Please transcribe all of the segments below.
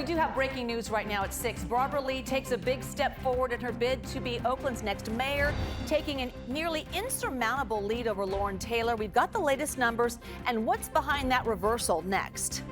We do have breaking news right now at 6. Barbara Lee takes a big step forward in her bid to be Oakland's next mayor, taking a nearly insurmountable lead over Lauren Taylor. We've got the latest numbers and what's behind that reversal next.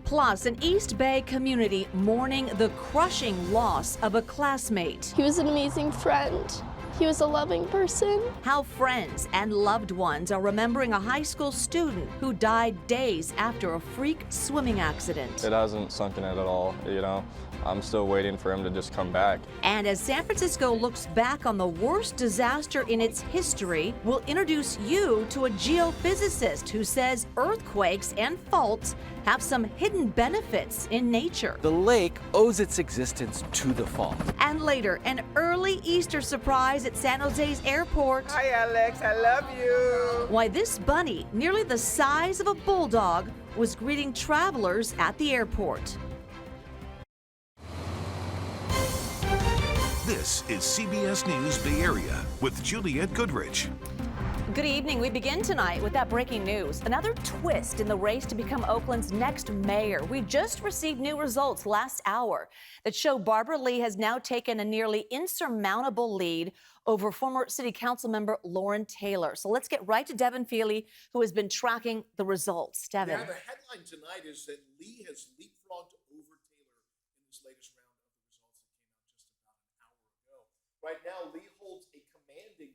Plus, an East Bay community mourning the crushing loss of a classmate. He was an amazing friend. He was a loving person. How friends and loved ones are remembering a high school student who died days after a freak swimming accident. It hasn't sunk in at all, you know. I'm still waiting for him to just come back. And as San Francisco looks back on the worst disaster in its history, we'll introduce you to a geophysicist who says earthquakes and faults have some hidden benefits in nature. The lake owes its existence to the fault. And later, an early Easter surprise at San Jose's airport. Hi, Alex. I love you. Why this bunny, nearly the size of a bulldog, was greeting travelers at the airport. This is CBS News Bay Area with Juliette Goodrich. Good evening. We begin tonight with that breaking news. Another twist in the race to become Oakland's next mayor. We just received new results last hour that show Barbara Lee has now taken a nearly insurmountable lead over former city council member Lauren Taylor. So let's get right to Devin Feely, who has been tracking the results. Devin. Yeah, the headline tonight is that Lee has leapfrogged over Taylor in this latest round of the results that came out just about an hour ago. Right now, Lee holds a commanding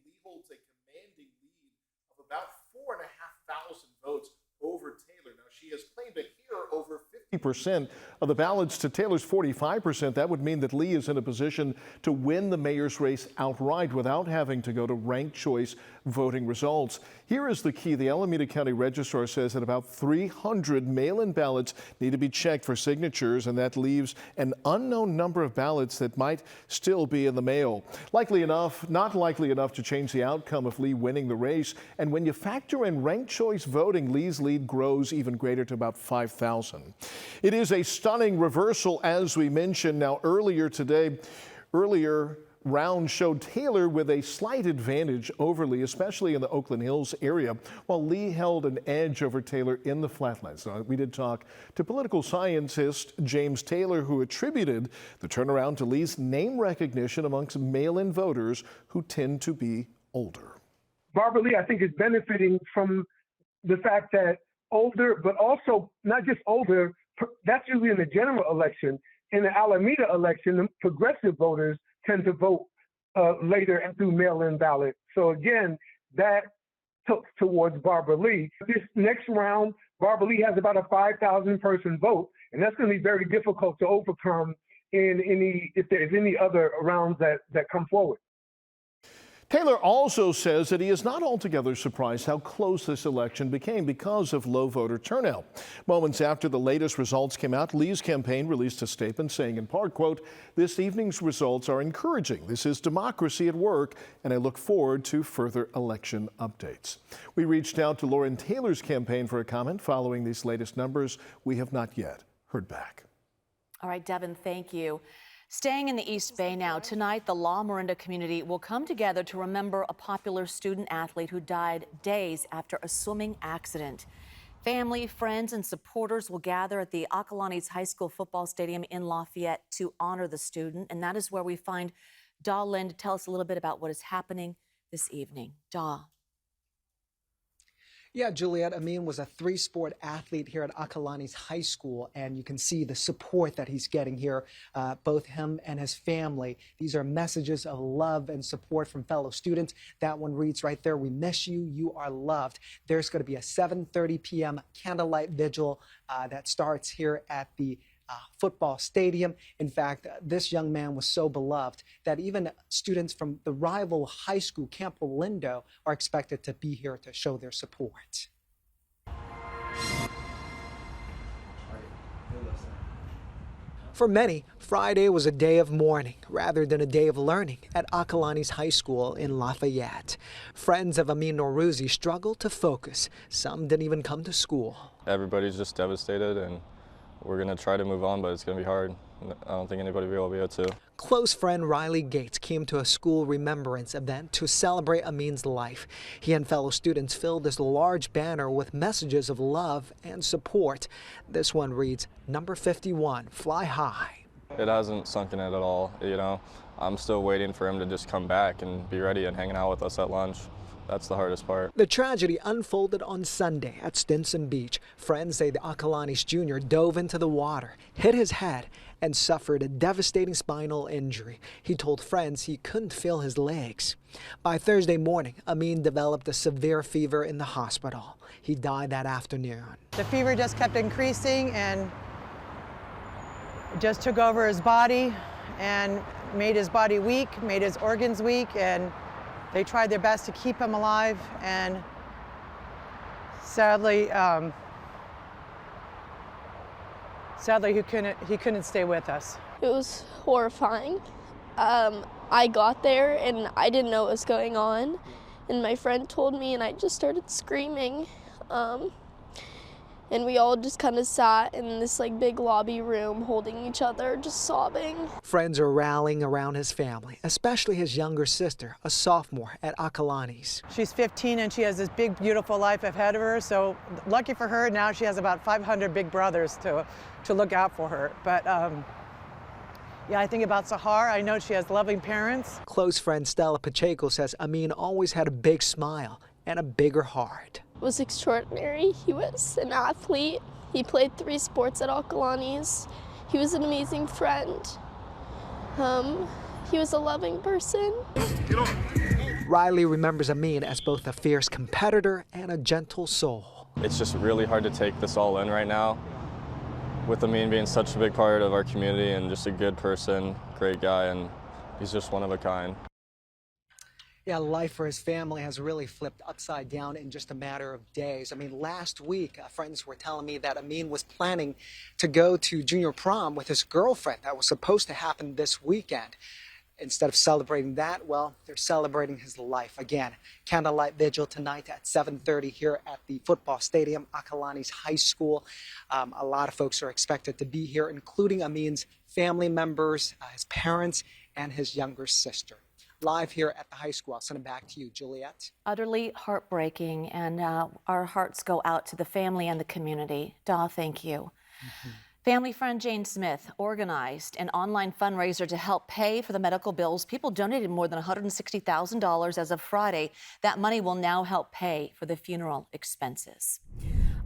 lead of about 4,500 votes over Taylor. Now, she has claimed to hear over 50% of the ballots to Taylor's 45%. That would mean that Lee is in a position to win the mayor's race outright without having to go to ranked choice voting results. Here is the key. The Alameda County Registrar says that about 300 mail-in ballots need to be checked for signatures, and that leaves an unknown number of ballots that might still be in the mail. Likely enough, not likely enough to change the outcome of Lee winning the race. And when you factor in ranked choice voting, Lee's lead grows even greater to about 5,000. It is a stunning reversal, as we mentioned. Now, earlier round showed Taylor with a slight advantage over Lee, especially in the Oakland Hills area, while Lee held an edge over Taylor in the Flatlands. Now, we did talk to political scientist James Taylor, who attributed the turnaround to Lee's name recognition amongst mail-in voters who tend to be older. Barbara Lee, I think, is benefiting from the fact that older, but also not just older, that's usually in the general election. In the Alameda election, the progressive voters tend to vote later and through mail-in ballot. So again, that tilts towards Barbara Lee. This next round, Barbara Lee has about a 5,000 person vote, and that's going to be very difficult to overcome if there's any other rounds that come forward. Taylor also says that he is not altogether surprised how close this election became because of low voter turnout. Moments after the latest results came out, Lee's campaign released a statement saying in part, quote, "This evening's results are encouraging. This is democracy at work, and I look forward to further election updates." We reached out to Lauren Taylor's campaign for a comment following these latest numbers. We have not yet heard back. All right, Devin, thank you. Staying in the East Bay now, tonight the La Miranda community will come together to remember a popular student athlete who died days after a swimming accident. Family, friends, and supporters will gather at the Acalanes High School football stadium in Lafayette to honor the student, and that is where we find Daw Lynn to tell us a little bit about what is happening this evening. Daw. Yeah, Juliette, Amin was a three-sport athlete here at Acalanes High School, and you can see the support that he's getting here, both him and his family. These are messages of love and support from fellow students. That one reads right there, "We miss you. You are loved." There's going to be a 7:30 p.m. candlelight vigil that starts here at the football stadium. In fact, this young man was so beloved that even students from the rival high school, Camp Lindo, are expected to be here to show their support. For many, Friday was a day of mourning rather than a day of learning at Acalanes High School in Lafayette. Friends of Amin Norouzi struggled to focus. Some didn't even come to school. Everybody's just devastated, and we're going to try to move on, but it's going to be hard. I don't think anybody will be able to. Close friend Riley Gates came to a school remembrance event to celebrate Amin's life. He and fellow students filled this large banner with messages of love and support. This one reads, "Number 51, fly high." It hasn't sunk in it at all, you know. I'm still waiting for him to just come back and be ready and hanging out with us at lunch. That's the hardest part. The tragedy unfolded on Sunday at Stinson Beach. Friends say the Acalanes Jr. dove into the water, hit his head, and suffered a devastating spinal injury. He told friends he couldn't feel his legs. By Thursday morning, Amin developed a severe fever in the hospital. He died that afternoon. The fever just kept increasing and it just took over his body and made his body weak, made his organs weak, and they tried their best to keep him alive, and sadly he couldn't stay with us. It was horrifying. I got there and I didn't know what was going on, and my friend told me and I just started screaming. And we all just kind of sat in this big lobby room holding each other, just sobbing. Friends are rallying around his family, especially his younger sister, a sophomore at Acalanes. She's 15 and she has this big, beautiful life ahead of her. So lucky for her, now she has about 500 big brothers to look out for her. But yeah, I think about Sahar. I know she has loving parents. Close friend Stella Pacheco says Amin always had a big smile and a bigger heart. It was extraordinary. He was an athlete. He played 3 sports at Acalanes. He was an amazing friend. He was a loving person. Riley remembers Amin as both a fierce competitor and a gentle soul. It's just really hard to take this all in right now, with Amin being such a big part of our community and just a good person, great guy, and he's just one of a kind. Yeah, life for his family has really flipped upside down in just a matter of days. I mean, last week, friends were telling me that Amin was planning to go to junior prom with his girlfriend. That was supposed to happen this weekend. Instead of celebrating that, well, they're celebrating his life again. Candlelight vigil tonight at 7:30 here at the football stadium, Acalanes High School. A lot of folks are expected to be here, including Amin's family members, his parents, and his younger sister. Live here at the high school. I'll send it back to you, Juliette. Utterly heartbreaking, and our hearts go out to the family and the community. Daw, thank you. Family friend Jane Smith organized an online fundraiser to help pay for the medical bills. People donated more than $160,000 as of Friday. That money will now help pay for the funeral expenses.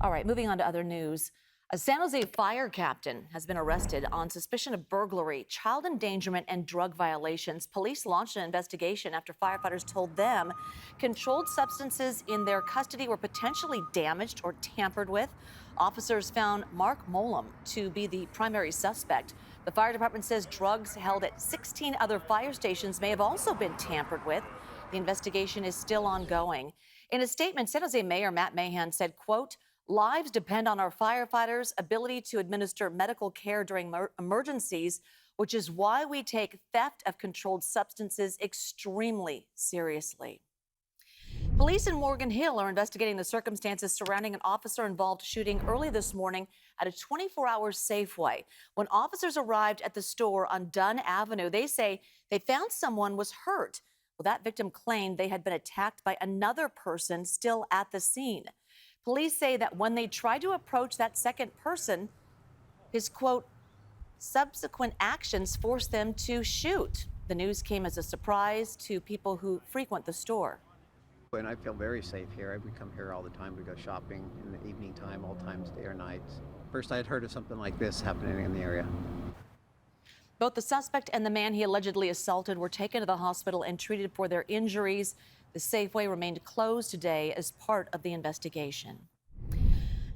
All right, moving on to other news. A San Jose fire captain has been arrested on suspicion of burglary, child endangerment, and drug violations. Police launched an investigation after firefighters told them controlled substances in their custody were potentially damaged or tampered with. Officers found Mark Molam to be the primary suspect. The fire department says drugs held at 16 other fire stations may have also been tampered with. The investigation is still ongoing. In a statement, San Jose Mayor Matt Mahan said, quote, "Lives depend on our firefighters' ability to administer medical care during emergencies, which is why we take theft of controlled substances extremely seriously." Police in Morgan Hill are investigating the circumstances surrounding an officer-involved shooting early this morning at a 24-hour Safeway. When officers arrived at the store on Dunn Avenue, they say they found someone was hurt. Well, that victim claimed they had been attacked by another person still at the scene. Police say that when they tried to approach that second person, his, quote, subsequent actions forced them to shoot. The news came as a surprise to people who frequent the store. And I feel very safe here. We come here all the time. We go shopping in the evening time, all times, day or night. First, I had heard of something like this happening in the area. Both the suspect and the man he allegedly assaulted were taken to the hospital and treated for their injuries. The Safeway remained closed today as part of the investigation.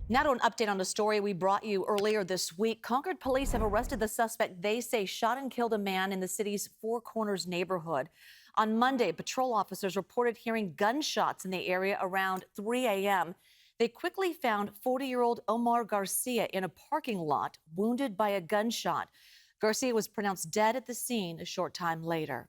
Now to an update on a story we brought you earlier this week. Concord police have arrested the suspect they say shot and killed a man in the city's Four Corners neighborhood. On Monday, patrol officers reported hearing gunshots in the area around 3 a.m. They quickly found 40-year-old Omar Garcia in a parking lot, wounded by a gunshot. Garcia was pronounced dead at the scene a short time later.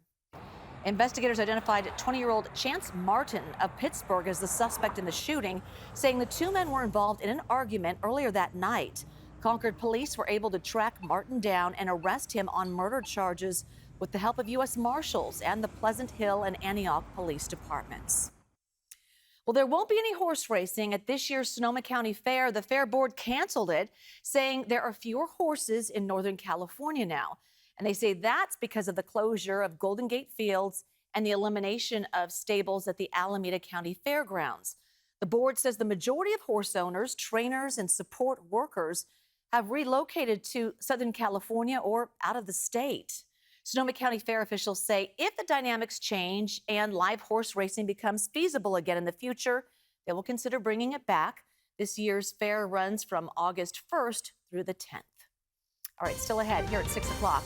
Investigators identified 20-year-old Chance Martin of Pittsburgh as the suspect in the shooting, saying the two men were involved in an argument earlier that night. Concord police were able to track Martin down and arrest him on murder charges with the help of U.S. Marshals and the Pleasant Hill and Antioch police departments. Well, there won't be any horse racing at this year's Sonoma County Fair. The Fair Board canceled it, saying there are fewer horses in Northern California now. And they say that's because of the closure of Golden Gate Fields and the elimination of stables at the Alameda County Fairgrounds. The board says the majority of horse owners, trainers, and support workers have relocated to Southern California or out of the state. Sonoma County Fair officials say if the dynamics change and live horse racing becomes feasible again in the future, they will consider bringing it back. This year's fair runs from August 1st through the 10th. All right, still ahead here at 6 o'clock.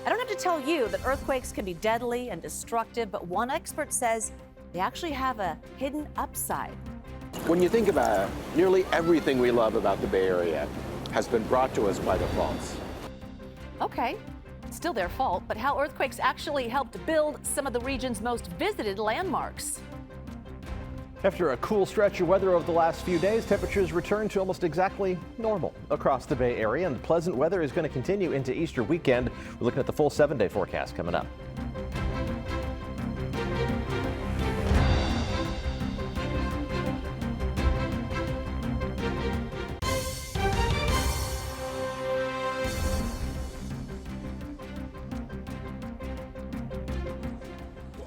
I don't have to tell you that earthquakes can be deadly and destructive, but one expert says they actually have a hidden upside. When you think about it, nearly everything we love about the Bay Area has been brought to us by the faults. Okay, still their fault, but how earthquakes actually helped build some of the region's most visited landmarks. After a cool stretch of weather over the last few days, temperatures return to almost exactly normal across the Bay Area, and pleasant weather is going to continue into Easter weekend. We're looking at the full 7-day forecast coming up.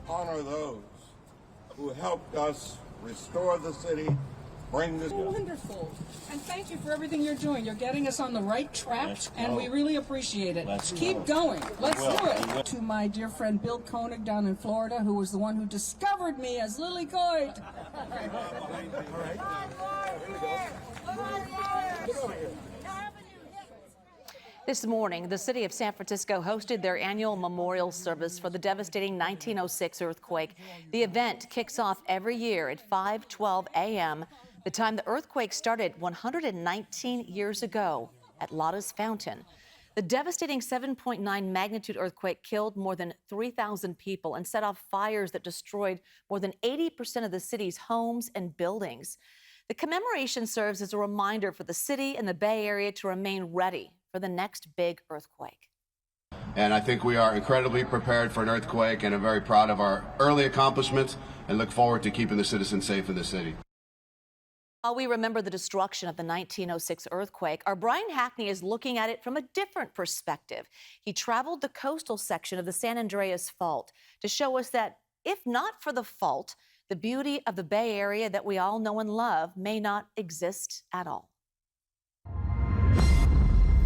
Honor those who helped us restore the city, bring this. Wonderful. And thank you for everything you're doing. You're getting us on the right track, and we really appreciate it. Keep going. Let's do it. To my dear friend Bill Koenig down in Florida, who was the one who discovered me as Lily Goyd. This morning, the city of San Francisco hosted their annual memorial service for the devastating 1906 earthquake. The event kicks off every year at 5:12 a.m., the time the earthquake started 119 years ago at Lotta's Fountain. The devastating 7.9 magnitude earthquake killed more than 3,000 people and set off fires that destroyed more than 80% of the city's homes and buildings. The commemoration serves as a reminder for the city and the Bay Area to remain ready for the next big earthquake. And I think we are incredibly prepared for an earthquake and are very proud of our early accomplishments and look forward to keeping the citizens safe in the city. While we remember the destruction of the 1906 earthquake, our Brian Hackney is looking at it from a different perspective. He traveled the coastal section of the San Andreas Fault to show us that if not for the fault, the beauty of the Bay Area that we all know and love may not exist at all.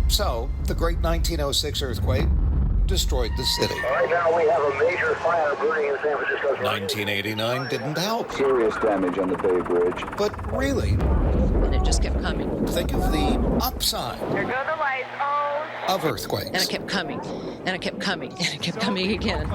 So, the great 1906 earthquake destroyed the city. Right now we have a major fire burning in San Francisco. 1989 didn't help. Serious damage on the Bay Bridge. But really, and it just kept coming. Think of the upside. There go the lights. Oh. Of earthquakes. And it kept coming. And it kept coming. And it kept coming again.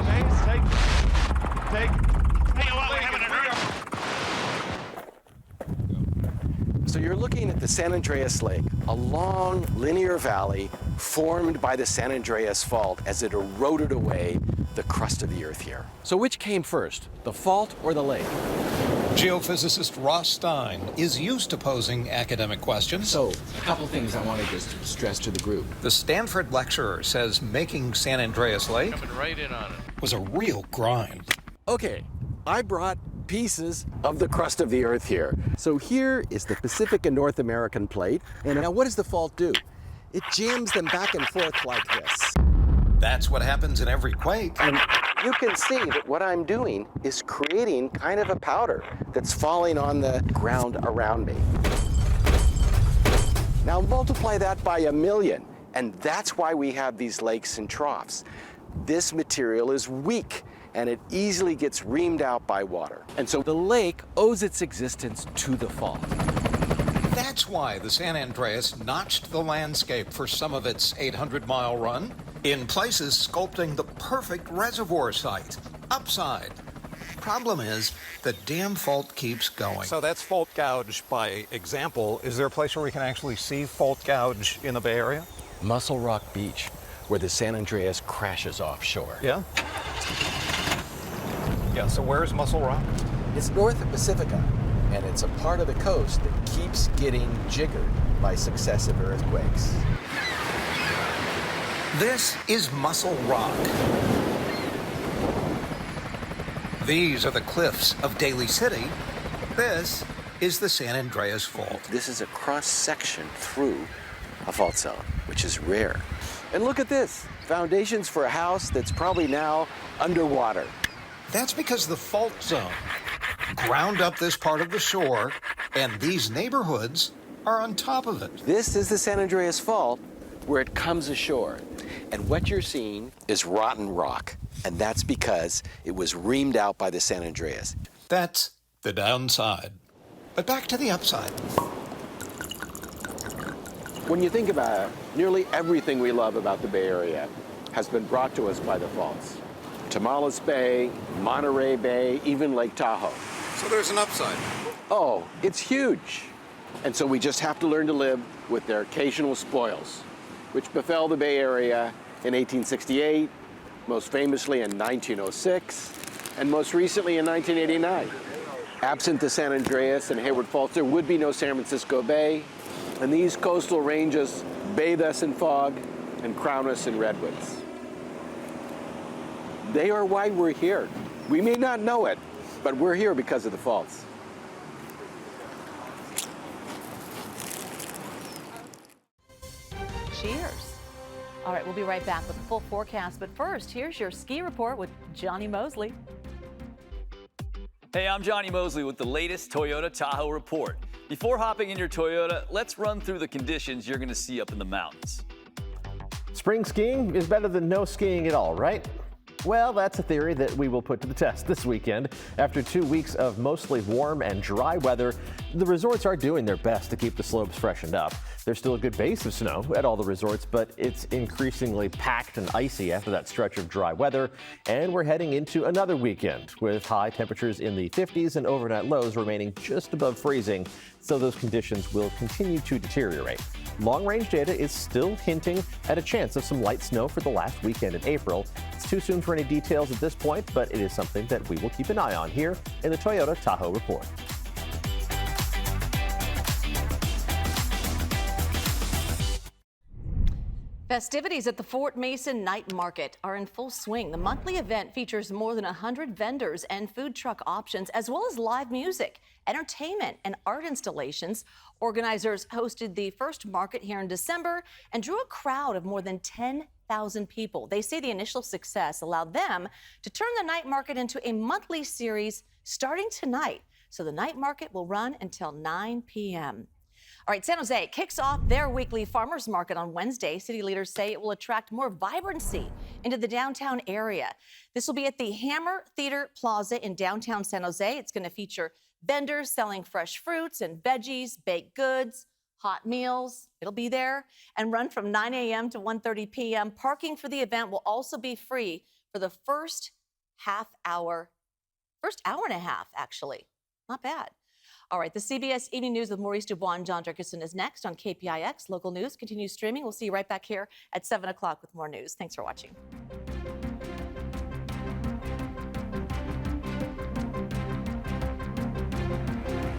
So you're looking at the San Andreas Lake, a long linear valley formed by the San Andreas Fault as it eroded away the crust of the earth here. So which came first, the fault or the lake? Geophysicist Ross Stein is used to posing academic questions. So, a couple things I want to just stress to the group. The Stanford lecturer says making San Andreas Lake right in on it. Was a real grind. Okay, I brought pieces of the crust of the earth here. So here is the Pacific and North American plate. And now what does the fault do? It jams them back and forth like this. That's what happens in every quake. And you can see that what I'm doing is creating kind of a powder that's falling on the ground around me. Now multiply that by 1,000,000, and that's why we have these lakes and troughs. This material is weak, and it easily gets reamed out by water. And so the lake owes its existence to the fault. That's why the San Andreas notched the landscape for some of its 800-mile run, in places sculpting the perfect reservoir site, upside. Problem is, the damn fault keeps going. So that's fault gouge by example. Is there a place where we can actually see fault gouge in the Bay Area? Muscle Rock Beach, where the San Andreas crashes offshore. Yeah? Yeah, so where's Muscle Rock? It's north of Pacifica, and it's a part of the coast that keeps getting jiggered. by successive earthquakes. This is Muscle Rock. These are the cliffs of Daly City. This is the San Andreas Fault. This is a cross-section through a fault zone, which is rare. And look at this, foundations for a house that's probably now underwater. That's because the fault zone ground up this part of the shore, and these neighborhoods are on top of it. This is the San Andreas Fault where it comes ashore. And what you're seeing is rotten rock. And that's because it was reamed out by the San Andreas. That's the downside. But back to the upside. When you think about it, nearly everything we love about the Bay Area has been brought to us by the faults. Tamales Bay, Monterey Bay, even Lake Tahoe. So there's an upside. Oh, it's huge. And so we just have to learn to live with their occasional spoils, which befell the Bay Area in 1868, most famously in 1906, and most recently in 1989. Absent the San Andreas and Hayward Faults, there would be no San Francisco Bay, and these coastal ranges bathe us in fog and crown us in redwoods. They are why we're here. We may not know it, but we're here because of the faults. Cheers. All right, we'll be right back with the full forecast. But first, here's your ski report with Johnny Mosley. Hey, I'm Johnny Mosley with the latest Toyota Tahoe report. Before hopping in your Toyota, let's run through the conditions you're going to see up in the mountains. Spring skiing is better than no skiing at all, right? Well, that's a theory that we will put to the test this weekend. After 2 weeks of mostly warm and dry weather, the resorts are doing their best to keep the slopes freshened up. There's still a good base of snow at all the resorts, but it's increasingly packed and icy after that stretch of dry weather. And we're heading into another weekend with high temperatures in the 50s and overnight lows remaining just above freezing. So those conditions will continue to deteriorate. Long-range data is still hinting at a chance of some light snow for the last weekend in April. It's too soon for any details at this point, but it is something that we will keep an eye on here in the Toyota Tahoe Report. Festivities at the Fort Mason Night Market are in full swing. The monthly event features more than 100 vendors and food truck options, as well as live music, entertainment, and art installations. Organizers hosted the first market here in December and drew a crowd of more than 10,000 people. They say the initial success allowed them to turn the night market into a monthly series starting tonight. So the night market will run until 9 p.m. All right, San Jose kicks off their weekly farmers market on Wednesday. City leaders say it will attract more vibrancy into the downtown area. This will be at the Hammer Theater Plaza in downtown San Jose. It's going to feature vendors selling fresh fruits and veggies, baked goods, hot meals. It'll be there and run from 9 a.m. to 1:30 p.m. Parking for the event will also be free for the first hour and a half, actually. Not bad. All right, the CBS Evening News with Maurice Dubois and John Jerkison is next on KPIX. Local news continues streaming. We'll see you right back here at 7 o'clock with more news. Thanks for watching.